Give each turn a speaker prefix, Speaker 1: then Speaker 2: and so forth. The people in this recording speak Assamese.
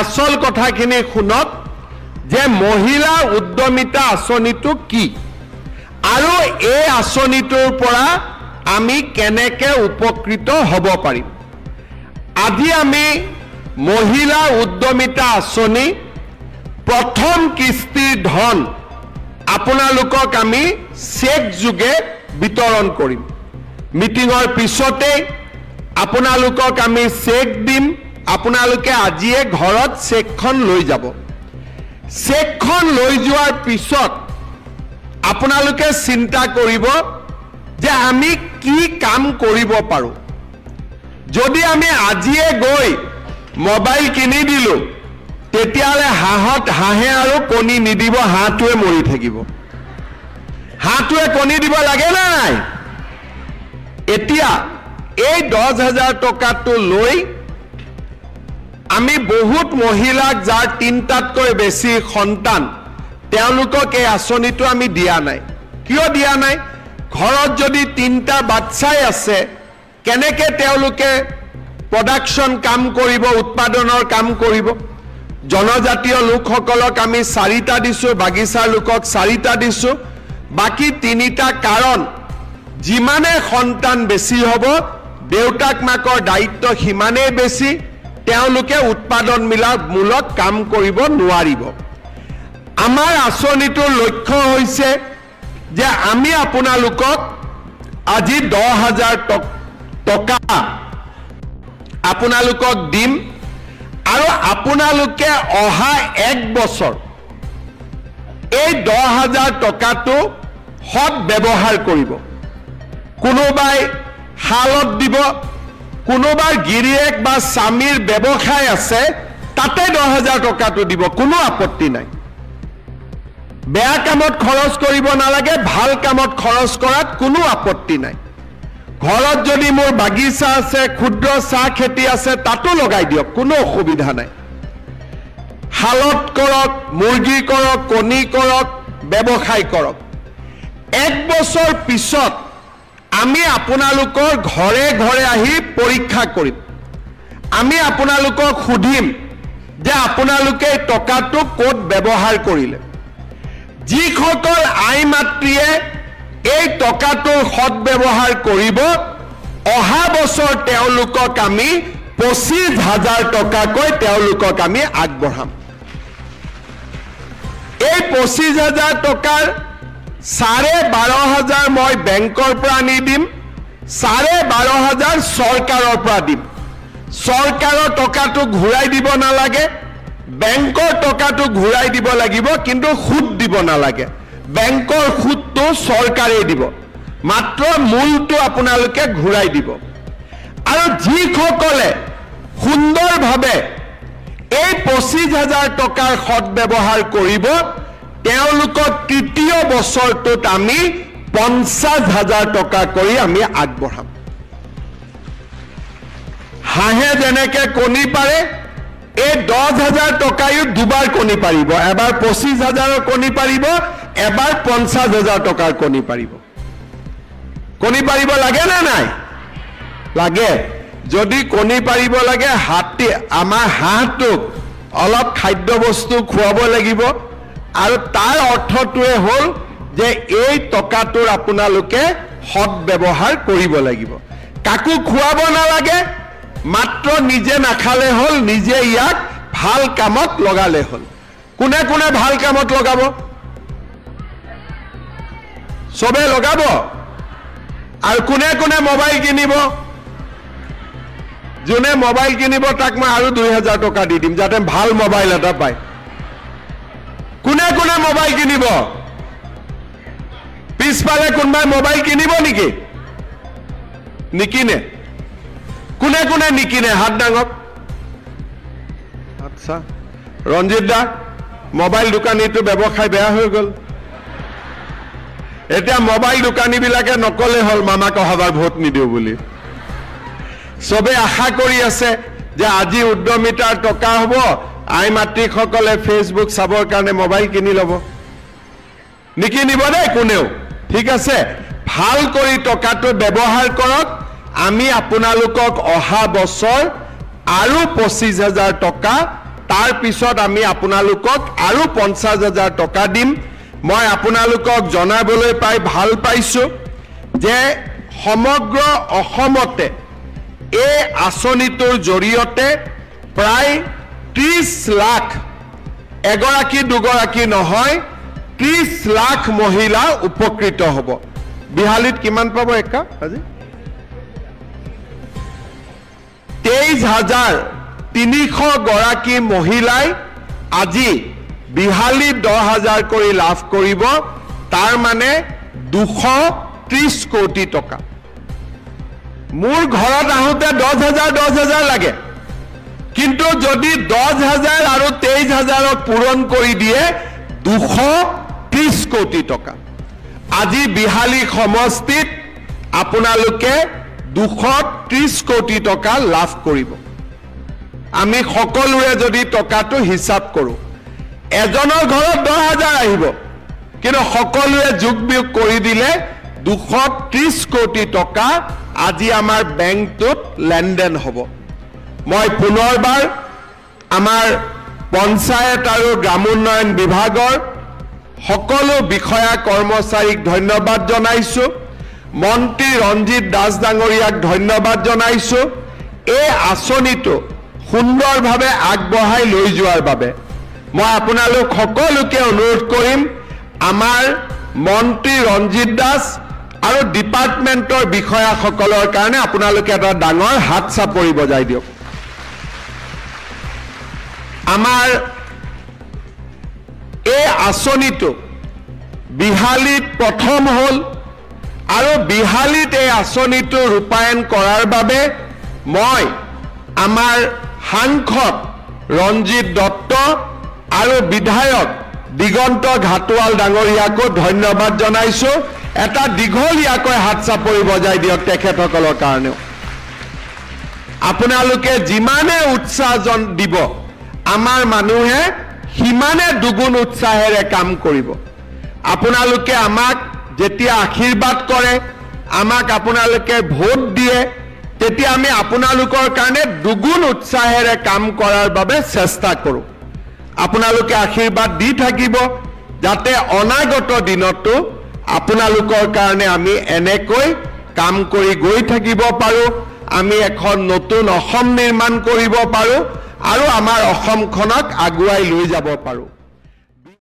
Speaker 1: আসল কথাখিনি শুনক যে মহিলা উদ্যমিতা আঁচনিটো কি আৰু এই আঁচনিটোৰ পৰা আমি কেনেকৈ উপকৃত হ'ব পাৰিম আজি আমি মহিলা উদ্যমিতা আঁচনি প্ৰথম কিস্তিৰ ধন আপোনালোকক আমি চেক যোগে বিতৰণ কৰিম মিটিঙৰ পিছতে আপোনালোকক আমি চেক দিম আপোনালোকে আজিয়ে ঘৰত চেকখন লৈ যাব চেকখন লৈ যোৱাৰ পিছত আপোনালোকে চিন্তা কৰিব যে আমি কি কাম কৰিব পাৰো যদি আমি আজিয়ে গৈ মোবাইল কিনি দিলো তেতিয়ালে হাঁহে আৰু কণী নিদিব হাঁহটোৱে মৰি থাকিব হাঁহটোৱে কণী দিব লাগে নাই এতিয়া এই 10,000 টকাটো লৈ আমি বহুত মহিলাক যাৰ তিনটাতকৈ বেছি সন্তান তেওঁলোকক এই আঁচনিটো আমি দিয়া নাই কিয় দিয়া নাই ঘৰত যদি তিনটা বাচ্চাই আছে কেনেকে তেওঁলোকে প্ৰডাকশন কাম কৰিব উৎপাদনৰ কাম কৰিব জনজাতীয় লোকসকলক আমি 4টা দিছো বাগিচাৰ লোকক 4টা দিছো বাকি 3টা কাৰণ যিমানে সন্তান বেছি হ'ব দেউতাক মাকৰ দায়িত্ব হিমানে বেছি তেওঁলোকে উৎপাদন মূলক কাম কৰিব নোৱাৰিব আমাৰ আঁচনিটোৰ লক্ষ্য হৈছে যে আমি আপোনালোকক আজি 10,000 টকা আপোনালোকক দিম আৰু আপোনালোকে অহা 1 বছৰ এই 10,000 টকাটো সৎ ব্যৱহাৰ কৰিব কোনোবাই হালত দিব কোনোবাৰ গিৰিয়েক বা স্বামীৰ ব্যৱসায় আছে তাতে 10,000 টকাটো দিব কোনো আপত্তি নাই বেয়া কামত খৰচ কৰিব নালাগে ভাল কামত খৰচ কৰাত কোনো আপত্তি নাই ঘৰত যদি মোৰ বাগিচা আছে ক্ষুদ্ৰ চাহ খেতি আছে তাতো লগাই দিয়ক কোনো অসুবিধা নাই হালত কৰক মুৰ্গী কৰক কণী কৰক ব্যৱসায় কৰক 1 বছৰ পিছত আমি আপোনালোকৰ ঘৰে ঘৰে আহি পৰীক্ষা কৰিম আমি আপোনালোকক সুধিম যে আপোনালোকে টকাটো ক'ত ব্যৱহাৰ কৰিলে যিসকল আই মাতৃয়ে এই টকাটোৰ সৎ ব্যৱহাৰ কৰিব অহা বছৰ তেওঁলোকক আমি 25,000 টকাকৈ তেওঁলোকক আমি আগবঢ়াম এই 25,000 টকাৰ 12,500 মই বেংকৰ পৰা আনি দিম 12,500 চৰকাৰৰ পৰা দিম চৰকাৰৰ টকাটো ঘূৰাই দিব নালাগে বেংকৰ টকাটো ঘূৰাই দিব লাগিব কিন্তু সুদ দিব নালাগে বেংকৰ সুদটো চৰকাৰে দিব মাত্ৰ মূলটো আপোনালোকে ঘূৰাই দিব আৰু যিসকলে সুন্দৰভাৱে এই 25,000 টকাৰ সৎ ব্যৱহাৰ কৰিব তেওঁলোকক তৃতীয় বছৰটোত আমি 50,000 টকা কৰি আমি আগবঢ়াম হাঁহে যেনেকে কণী পাৰে এই 10,000 টকায়ো দুবাৰ কণী পাৰিব এবাৰ 25,000 কণী পাৰিব এবাৰ 50,000 টকাৰ কণী পাৰিব লাগে না নাই লাগে যদি কণী পাৰিব লাগে আমাৰ হাঁহটোক অলপ খাদ্য বস্তু খুৱাব লাগিব আৰু তাৰ অৰ্থটোৱে হ'ল যে এই টকাটোৰ আপোনালোকে সৎ ব্যৱহাৰ কৰিব লাগিব কাকো খুৱাব নালাগে মাত্ৰ নিজে নাখালে হ'ল নিজে ইয়াক ভাল কামত লগালে হ'ল কোনে কোনে ভাল কামত লগাব সবে লগাব আৰু কোনে কোনে মোবাইল কিনিব যোনে মোবাইল কিনিব তাক মই আৰু 2,000 টকা দি দিম যাতে ভাল মোবাইল এটা পায় কোনে কোনে মোবাইল কিনিব পিছফালে কোনবাই মোবাইল কিনিব নেকি নিকিনে কোনে কোনে নিকিনে হাত ডাঙক আচ্ছা ৰঞ্জিত দা মোবাইল দোকানীটো ব্যৱসায় বেয়া হৈ গ'ল এতিয়া মোবাইল দোকানীবিলাকে নকলে হ'ল মামাক অহাবাৰ ভোট নিদিও বুলি সবে আশা কৰি আছে যে আজি উদ্যমিতাৰ টকা হ'ব আই মাতৃসকলে ফেসবুক চাবৰ কাৰণে মোবাইল কিনি ল'ব নিকিনিব দেই কোনেও ঠিক আছে ভাল কৰি টকাটো ব্যৱহাৰ কৰক আমি আপোনালোকক অহা বছৰ আৰু 25,000 টকা তাৰ পিছত আমি আপোনালোকক আৰু 50,000 টকা দিম মই আপোনালোকক জনাবলৈ পাই ভাল পাইছো যে সমগ্ৰ অসমতে এই আঁচনিটোৰ জৰিয়তে প্ৰায় 30 লাখ এগৰাকী দুগৰাকী নহয় 30 লাখ মহিলা উপকৃত হ'ব বিহালীত কিমান পাব একা আজি 23,300 গৰাকী মহিলাই আজি বিহালী 10,000 কৰি লাভ কৰিব তাৰ মানে 230 কোটি টকা মোৰ ঘৰত আহোতে 10,000 লাগে কিন্তু যদি 10,000 আৰু 23,000 পূৰণ কৰি দিয়ে 230 কোটি টকা আজি বিহালী সমষ্টিত আপোনালোকে 230 কোটি টকা লাভ কৰিব আমি সকলোৰে যদি টকাটো হিসাব কৰো এজনৰ ঘৰত 10,000 আহিব কিন্তু সকলোৱে যোগ বিয়োগ কৰি দিলে 230 কোটি টকা আজি আমাৰ বেংকটোত লেনদেন হ'ব মই পুনৰবাৰ আমাৰ পঞ্চায়ত আৰু গ্ৰামোন্নয়ন বিভাগৰ সকলো বিষয়া কৰ্মচাৰীক ধন্যবাদ জনাইছো মন্ত্ৰী ৰঞ্জিত দাস ডাঙৰীয়াক ধন্যবাদ জনাইছো এই আঁচনিটো সুন্দৰভাৱে আগবঢ়াই লৈ যোৱাৰ বাবে মই আপোনালোক সকলোকে অনুৰোধ কৰিম আমাৰ মন্ত্ৰী ৰঞ্জিত দাস আৰু ডিপাৰ্টমেন্টৰ বিষয়াসকলৰ কাৰণে আপোনালোকে এটা ডাঙৰ হাত চাপৰি বজাই দিয়ক আমাৰ এই আঁচনিটো বিহালীত প্ৰথম হল আৰু বিহালীত এই আঁচনিটো ৰূপায়ণ কৰাৰ বাবে মই আমাৰ সাংসদ ৰঞ্জিত দত্ত আৰু বিধায়ক দিগন্ত ঘাটোৱাল ডাঙৰীয়াকো ধন্যবাদ জনাইছো এটা দীঘলীয়াকৈ হাত চাপৰি বজাই দিয়ক তেখেতসকলৰ কাৰণেও আপোনালোকে যিমানে উৎসাহ দিব আমাৰ মানুহে সিমানে দুগুণ উৎসাহেৰে কাম কৰিব আপোনালোকে আমাক যেতিয়া আশীৰ্বাদ কৰে আমাক আপোনালোকে ভোট দিয়ে তেতিয়া আমি আপোনালোকৰ কাৰণে দুগুণ উৎসাহেৰে কাম কৰাৰ বাবে চেষ্টা কৰোঁ আপোনালোকে আশীৰ্বাদ দি থাকিব যাতে অনাগত দিনতো আপোনালোকৰ কাৰণে আমি এনেকৈ কাম কৰি গৈ থাকিব পাৰো আমি এখন নতুন অসম নিৰ্মাণ কৰিব পাৰো আৰু আমাৰ অসমখনক আগুৱাই লৈ যাব পাৰো